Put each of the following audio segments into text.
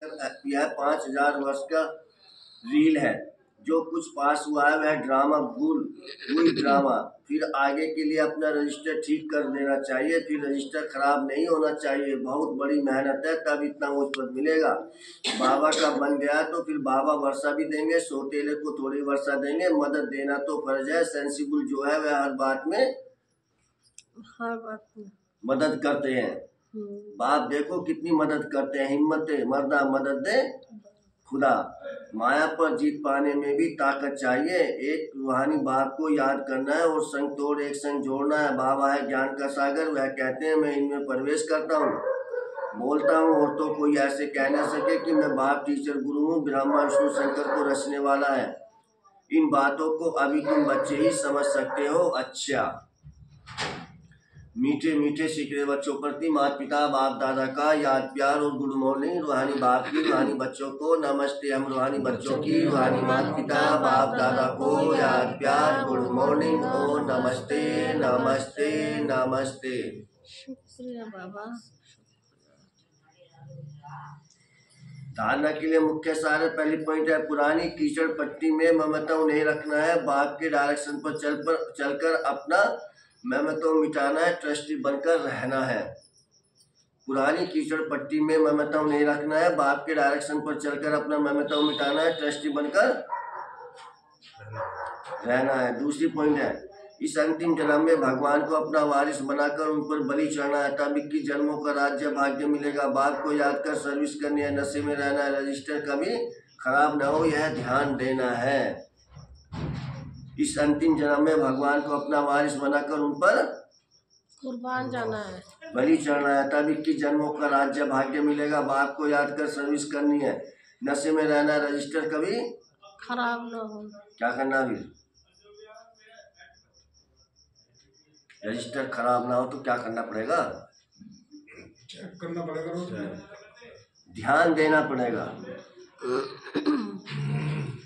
यह 5000 वर्ष का रील है। जो कुछ पास हुआ है वह ड्रामा भूल हुई ड्रामा। फिर आगे के लिए अपना रजिस्टर ठीक कर देना चाहिए। फिर रजिस्टर खराब नहीं होना चाहिए। बहुत बड़ी मेहनत है तब इतना मुझ पर मिलेगा। बाबा का बन गया तो फिर बाबा वर्षा भी देंगे। सोतेले को थोड़ी वर्षा देंगे। मदद देना तो फर्ज है। सेंसिबल जो है वह हर बात में मदद करते हैं। बाप देखो कितनी मदद करते हैं। हिम्मत मर्दा मदद दे खुदा। माया पर जीत पाने में भी ताकत चाहिए। एक रूहानी बाप को याद करना है और संग तोड़ एक संग जोड़ना है। बाबा है ज्ञान का सागर। वह कहते हैं मैं इनमें प्रवेश करता हूँ, बोलता हूँ और तो कोई ऐसे कह न सके कि मैं बाप टीचर गुरु हूँ। ब्रह्मा विष्णु शंकर को रचने वाला है। इन बातों को अभी तुम बच्चे ही समझ सकते हो। अच्छा, मीठे मीठे सीखने बच्चों प्रति माता पिता बाप दादा का याद प्यार और गुड मॉर्निंग। रूहानी बाप की रूहानी बच्चों को नमस्ते। हम रूहानी बच्चों की रूहानी माता पिता बाप दादा को याद प्यार गुड मॉर्निंग और नमस्ते नमस्ते नमस्ते। शुक्रिया बाबा। धारणा के लिए मुख्य सार पहली पॉइंट है पुरानी कीचड़ पट्टी में ममता नहीं रखना है। बाप के डायरेक्शन पर चलकर अपना ममता मिटाना है। ट्रस्टी बनकर रहना है। पुरानी कीचड़ पट्टी में ममता नहीं रखना है। बाप के डायरेक्शन पर चलकर अपना ममता मिटाना है। ट्रस्टी बनकर रहना है। दूसरी पॉइंट है इस अंतिम जन्म में भगवान को अपना वारिस बनाकर उन पर बलि चढ़ना है। तब 21 जन्मों का राज्य भाग्य मिलेगा। बाप को याद कर सर्विस करनी है। नशे में रहना है। रजिस्टर कभी खराब ना हो यह ध्यान देना है। इस अंतिम जन्म में भगवान को अपना वारिस बनाकर उन पर कुर्बान जाना है, बलि चढ़ना है। तब 21 जन्मों का राज्य भाग्य मिलेगा। बाप को याद कर सर्विस करनी है। नशे में रहना है। रजिस्टर कभी खराब न हो। क्या करना भी रजिस्टर खराब ना हो तो क्या करना पड़ेगा? चेक करना पड़ेगा रोज। ध्यान देना पड़ेगा।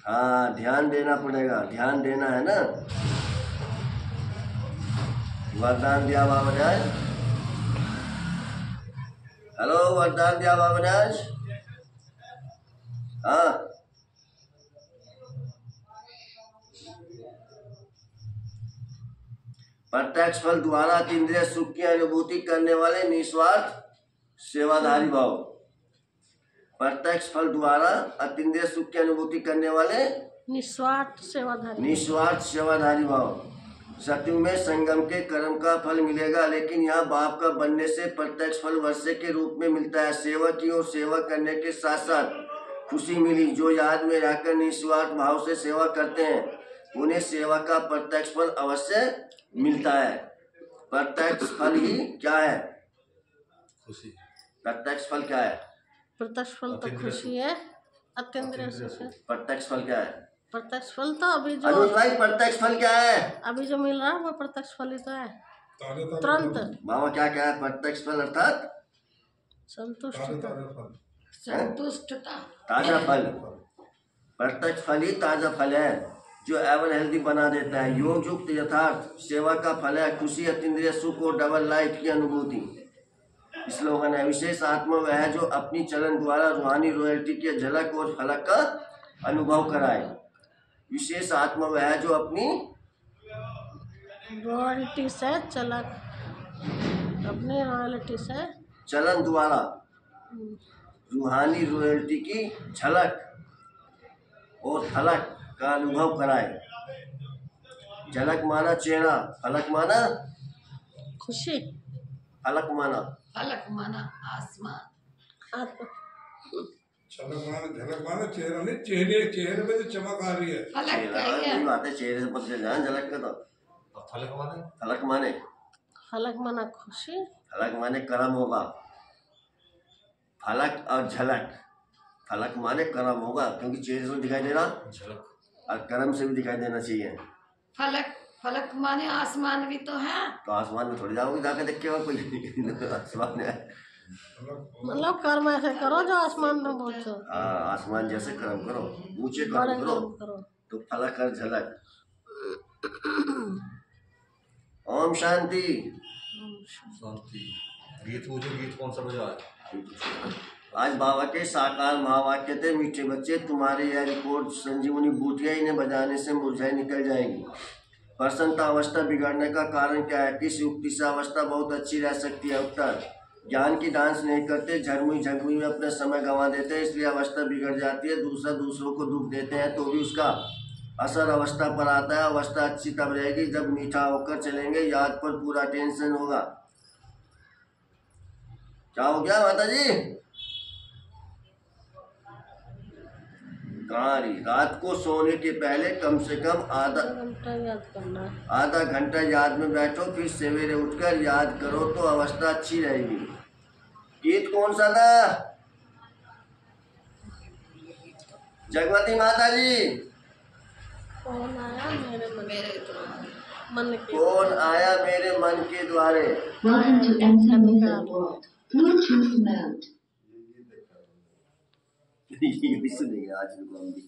हाँ ध्यान देना पड़ेगा। ध्यान देना है ना। वरदान दिया बाबा ने आज। हेलो वरदान दिया बाबा ने आज। हाँ प्रत्यक्ष फल द्वारा इंद्रिय सुख की अनुभूति करने वाले निस्वार्थ सेवाधारी भाव। प्रत्यक्ष फल द्वारा अतीन्द्रिय सुख की अनुभूति करने वाले निस्वार्थ सेवाधारी भाव। सत्यु में संगम के कर्म का फल मिलेगा। लेकिन यहाँ बाप का बनने से प्रत्यक्ष फल वर्षे के रूप में मिलता है। सेवा की और सेवा करने के साथ साथ खुशी मिली। जो याद में रहकर निस्वार्थ भाव से सेवा करते हैं उन्हें सेवा का प्रत्यक्ष फल अवश्य मिलता है। प्रत्यक्ष फल ही क्या है? खुशी। प्रत्यक्ष फल क्या है? प्रत्यक्ष फल तो खुशी है। अतीन्द्रिय सुख है। प्रत्यक्ष फल क्या है? प्रत्यक्ष फल तो अभी जो प्रत्यक्ष फल क्या है? अभी जो मिल रहा है वो प्रत्यक्ष फल ही तो है। तुरंत बाबा क्या क्या है प्रत्यक्ष फल? अर्थात संतुष्टता, ताजा फल। प्रत्यक्ष फल ही ताजा फल है जो एवर हेल्दी बना देता है। योग युक्त यथार्थ सेवा का फल है खुशी, अतीन्द्रिय सुख और डबल लाइफ की अनुभूति। स्लोगन है विशेष आत्मा वह है जो अपनी चलन द्वारा रूहानी रॉयल्टी की झलक और फलक का अनुभव कराए। विशेष आत्मा वह है जो अपनी रॉयल्टी से चलक, अपने रॉयल्टी से चलन द्वारा रूहानी रॉयल्टी की झलक और फलक का अनुभव कराए। झलक माना चेहरा, फलक माना खुशी, फलक माना आसमान। झलक माना चेहरा नहीं, चेहरे पे तो चमक आ रही है। बात है चेहरे से पता चल झलक का। तो फलक माने खुशी। फलक माने कर्म होगा। फलक और झलक। फलक माने कर्म होगा क्योंकि चेहरे से दिखाई दे रहा और कर्म से भी दिखाई देना चाहिए। फलक माने आसमान भी तो है। तो आसमान में थोड़ी जाओगे जाके देख के और कोई आसमान है। मतलब कर्म ऐसे करो जो आसमान में पहुंचो। हाँ आसमान जैसे कर्म करो, ऊंचे कर्म करो तो फलक और झलक। ओम शांति। शांति। गीत मुझे गीत कौन सा बजा है? आज बाबा के साकार महावाक्य थे, मीठे बच्चे तुम्हारे यह रिकॉर्ड संजीवनी बूटियां इन्हें बजाने से मुरझाई निकल जाएगी। प्रसन्नता अवस्था बिगड़ने का कारण क्या है? किस युक्ति से अवस्था बहुत अच्छी रह सकती है? उत्तर, ज्ञान की डांस नहीं करते, झगमुई झगमुई में अपना समय गंवा देते हैं, इसलिए अवस्था बिगड़ जाती है। दूसरों को दुख देते हैं तो भी उसका असर अवस्था पर आता है। अवस्था अच्छी तब रहेगी जब मीठा होकर चलेंगे, याद पर पूरा टेंशन होगा। क्या हो गया माता जी? कहाँ रही? रात को सोने के पहले कम से कम आधा घंटा याद में बैठो, फिर सवेरे उठकर याद करो तो अवस्था अच्छी रहेगी। गीत कौन सा था? जगवती माता जी, कौन आया मेरे मन के कौन आया मेरे मन के द्वारे? सुनेंगे आज भी।